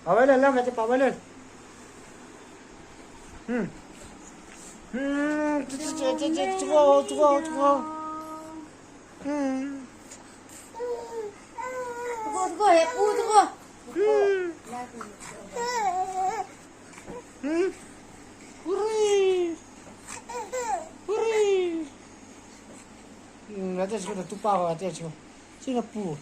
Bảo vệ lên lắm, mẹ cho bảo vệ lên. 죽어. 죽어 예쁘 죽어. Hurry. Nanti sudah tumpah nanti cuma. Sini pu.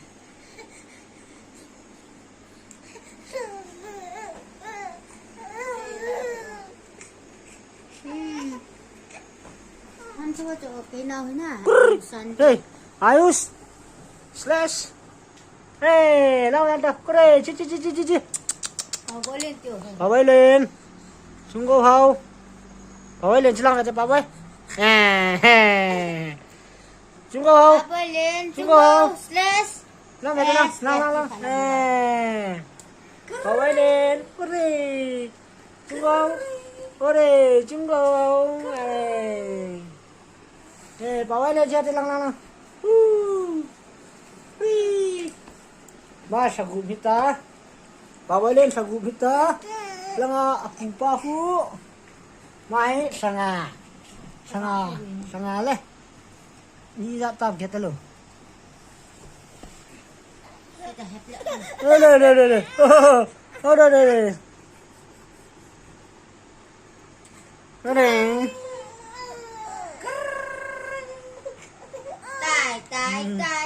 Ăn cho cái nào thế nào? Hey, Ayus. Slash. Hey, lao lên tập. Kore, chi. Có lên tiểu. Bảo vệ lên. Chúng cô hầu. Bảo vệ lên chứ lăng cho bảo vệ. Chúng cô hầu. Bơi lên. Chúng cô. Slash. Lăng. Bảo vệ lên. Kore. Chúng cô. Kore, chúng cô. Bảo vệ lên chưa thì lăng. Ba sagu kita. Bảo vệ lên sagu kita. Langa aku pahu. Mai sanga le. Ni tak tahu kita lo. Đây. Oh, đây. Đây. Tài.